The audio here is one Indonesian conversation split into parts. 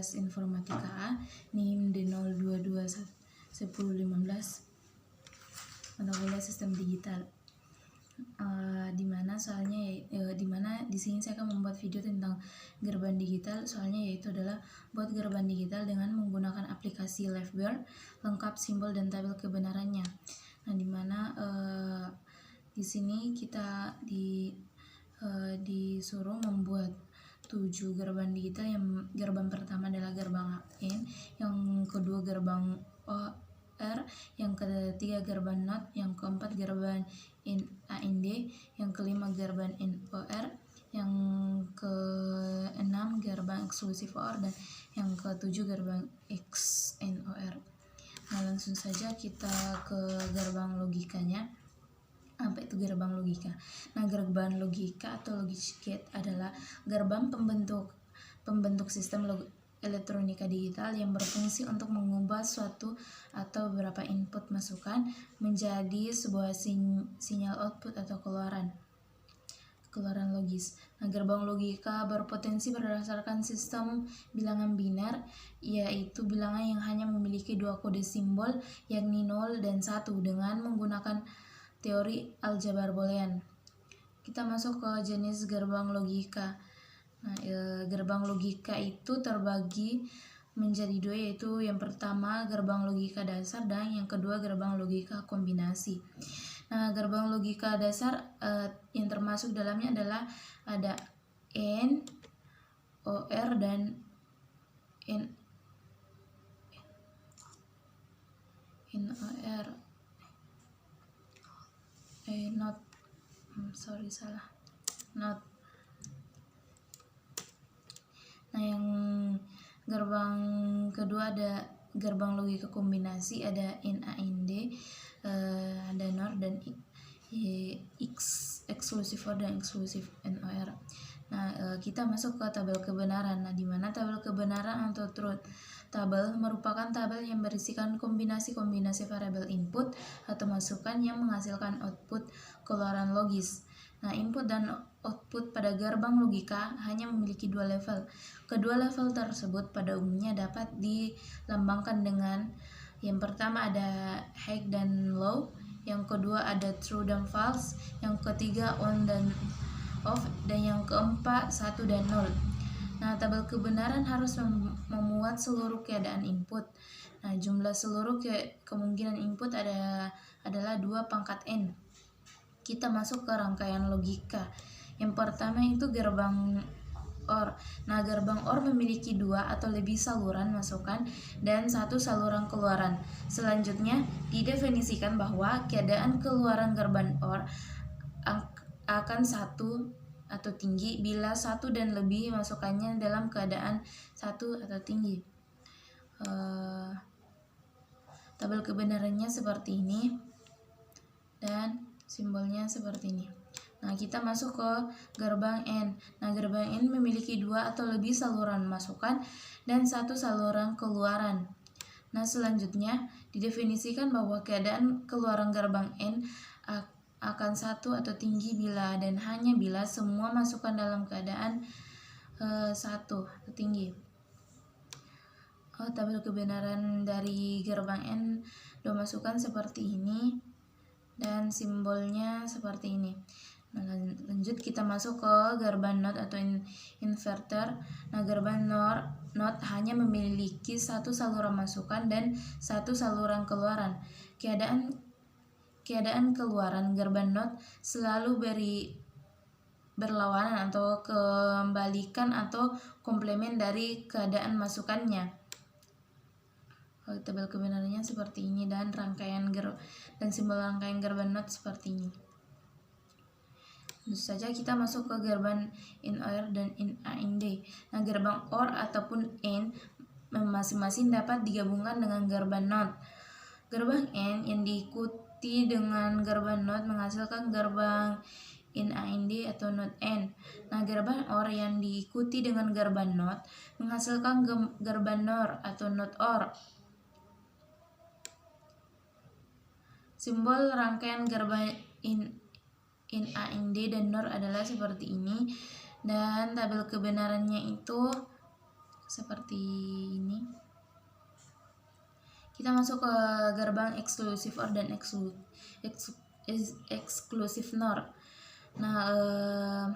kelas informatika A, NIM D0221015, mata kuliah sistem digital. Dimana di sini saya akan membuat video tentang gerbang digital, soalnya yaitu adalah buat gerbang digital dengan menggunakan aplikasi Liveware, lengkap simbol dan tabel kebenarannya. Nah, dimana di sini kita disuruh membuat 7 gerbang digital. Yang gerbang pertama adalah gerbang N, yang kedua gerbang OR, yang ketiga gerbang NOT, yang keempat gerbang AND, yang kelima gerbang NOR, yang keenam gerbang eksklusif OR, dan yang ketujuh gerbang XNOR. Nah, langsung saja kita ke gerbang logikanya. Apa itu gerbang logika? Nah, gerbang logika atau logic gate adalah gerbang pembentuk sistem elektronika digital yang berfungsi untuk mengubah suatu atau beberapa input masukan menjadi sebuah sinyal output atau keluaran logis. Nah, gerbang logika berpotensi berdasarkan sistem bilangan biner, yaitu bilangan yang hanya memiliki 2 kode simbol, yakni 0 dan 1, dengan menggunakan teori aljabar boolean. Kita masuk ke jenis gerbang logika. Nah, gerbang logika itu terbagi menjadi 2, yaitu yang pertama gerbang logika dasar dan yang kedua gerbang logika kombinasi. Nah, gerbang logika dasar yang termasuk dalamnya adalah ada N, OR, dan NOR. Not. Nah, yang gerbang kedua ada gerbang logika kombinasi, ada NAND, ada NOR, dan eksklusif OR dan eksklusif NOR. Nah, kita masuk ke tabel kebenaran. Nah, di mana tabel kebenaran atau truth table merupakan tabel yang berisikan kombinasi-kombinasi variabel input atau masukan yang menghasilkan output keluaran logis. Nah, input dan output pada gerbang logika hanya memiliki 2 level. Kedua level tersebut pada umumnya dapat dilambangkan dengan yang pertama ada high dan low, yang kedua ada true dan false, yang ketiga on dan off, dan yang keempat 1 dan 0. Nah, tabel kebenaran harus memuat seluruh keadaan input. Nah, jumlah seluruh kemungkinan input adalah 2 pangkat N. Kita masuk ke rangkaian logika. Yang pertama itu gerbang OR. Nah, gerbang OR memiliki 2 atau lebih saluran masukan dan 1 saluran keluaran. Selanjutnya, didefinisikan bahwa keadaan keluaran gerbang OR akan 1 atau tinggi bila 1 dan lebih masukannya dalam keadaan 1 atau tinggi. Tabel kebenarannya seperti ini dan simbolnya seperti ini. Nah, kita masuk ke gerbang N. Nah, gerbang N memiliki 2 atau lebih saluran masukan dan 1 saluran keluaran. Nah, selanjutnya didefinisikan bahwa keadaan keluaran gerbang N akan 1 atau tinggi bila dan hanya bila semua masukan dalam keadaan 1 atau tinggi. Tabel kebenaran dari gerbang N 2 masukan seperti ini dan simbolnya seperti ini. Nah, lanjut kita masuk ke gerbang NOT atau inverter. Nah, gerbang NOT hanya memiliki 1 saluran masukan dan 1 saluran keluaran. Keadaan keluaran gerbang NOT selalu berlawanan atau kebalikan atau komplement dari keadaan masukannya. Tabel kebenarannya seperti ini dan simbol rangkaian gerbang NOT seperti ini. Tentu saja kita masuk ke gerbang NOR dan NAND. Nah, gerbang OR ataupun AND masing-masing dapat digabungkan dengan gerbang NOT. Gerbang AND yang diikuti dengan gerbang NOT menghasilkan gerbang NAND atau NOT AND. Nah, gerbang OR yang diikuti dengan gerbang NOT menghasilkan gerbang NOR atau NOT OR. Simbol rangkaian gerbang NAND dan NOR adalah seperti ini, dan tabel kebenarannya itu seperti ini. Kita masuk ke gerbang exclusive OR dan exclusive NOR. Nah,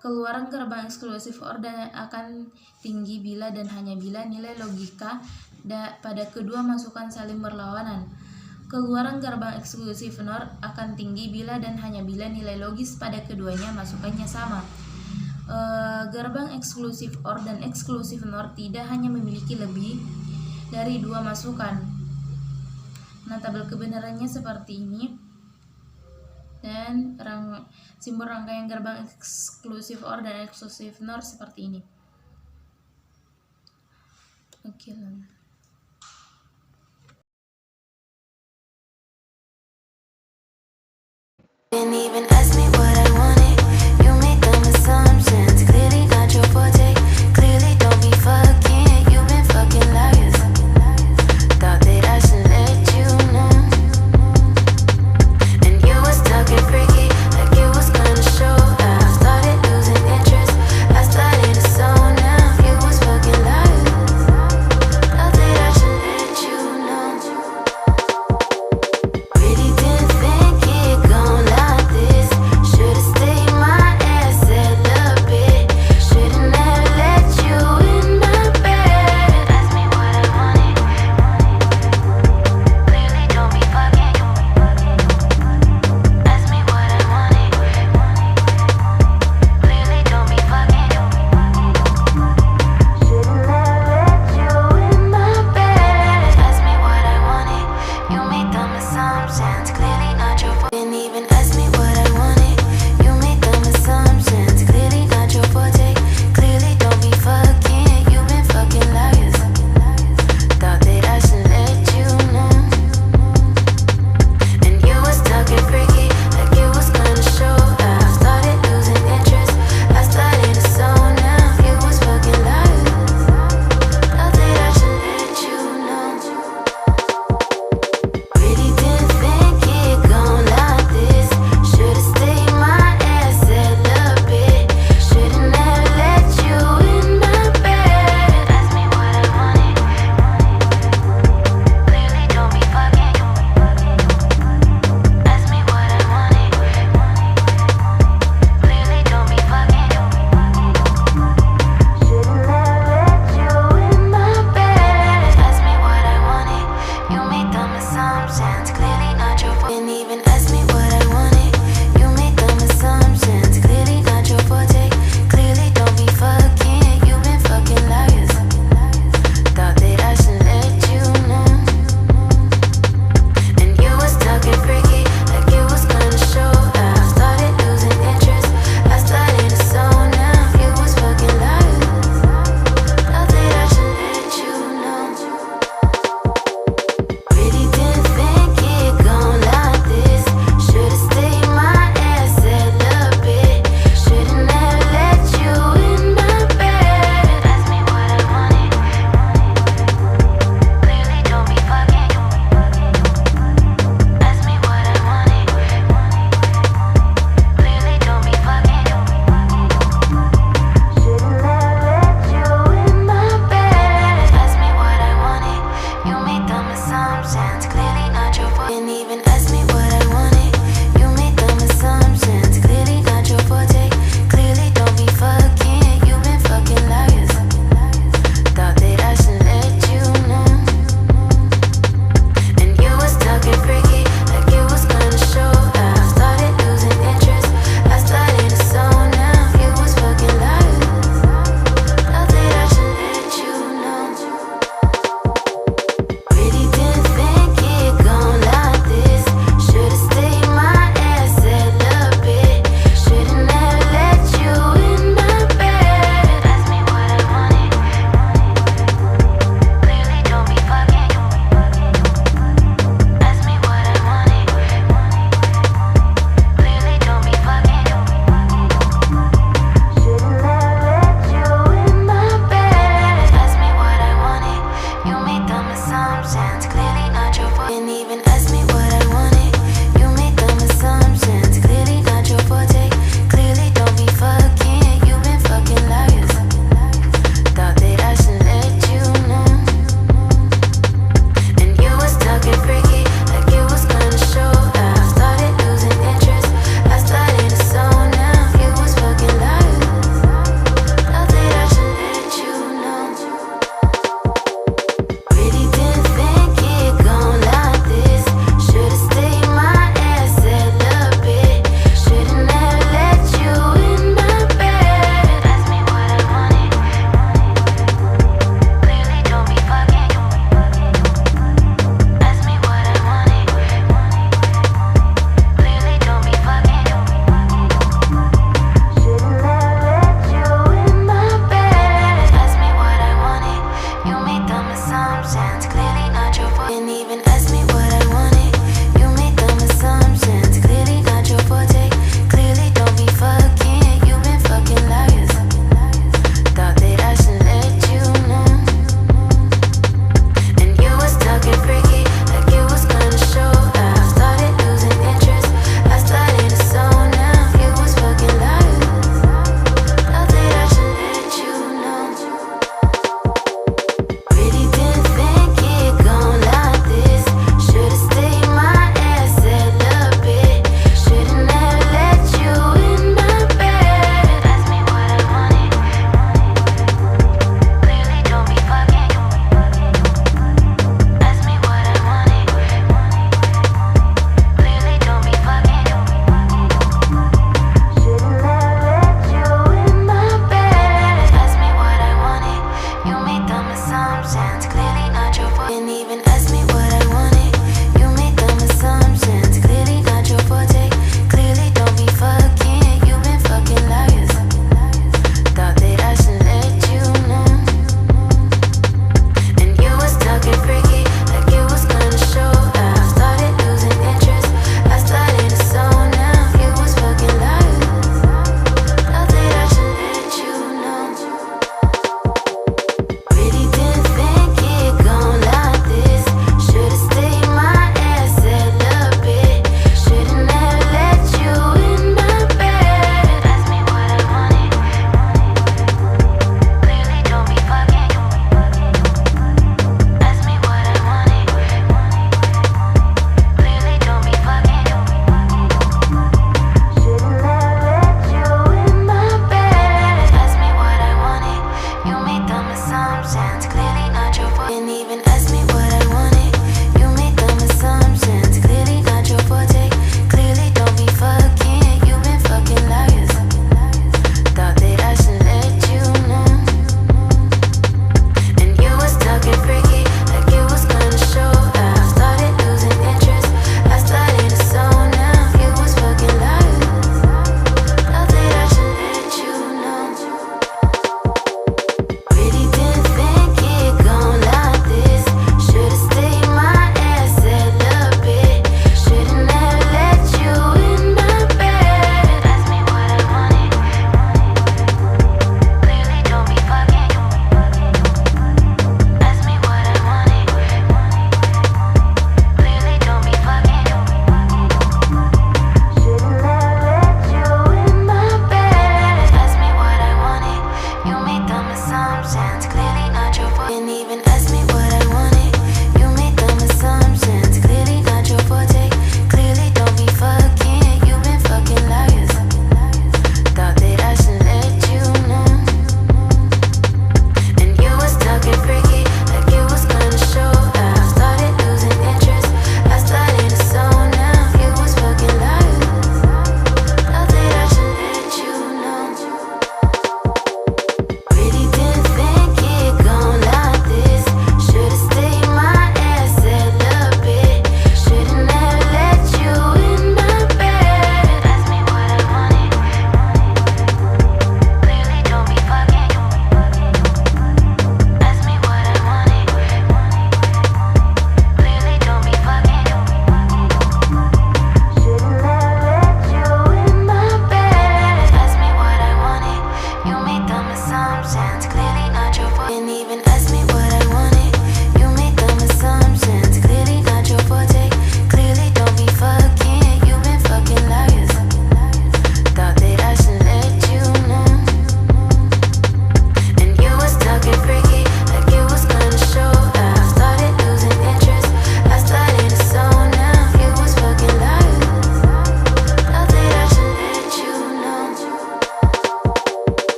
keluaran gerbang exclusive OR akan tinggi bila dan hanya bila nilai logika pada kedua masukan saling berlawanan. Keluaran gerbang eksklusif NOR akan tinggi bila dan hanya bila nilai logis pada keduanya masukannya sama. Gerbang eksklusif OR dan eksklusif NOR tidak hanya memiliki lebih dari dua masukan. Nah, tabel kebenarannya seperti ini. Dan simbol rangkaian gerbang eksklusif OR dan eksklusif NOR seperti ini. Oke lah. Didn't even ask me what I wanted. You made dumb assumptions. Clearly not your forte. Clearly don't be fucking. You've been fucking liars. Thought that I should let you know. And you was talking freaky, like you was gonna show. I started losing interest. I started to zone out. You was fucking liars. Thought that I should let you know. Really didn't think it gon' like this. Should've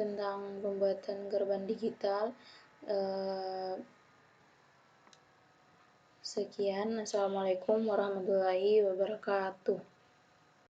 tentang pembuatan gerbang digital. Sekian, assalamualaikum warahmatullahi wabarakatuh.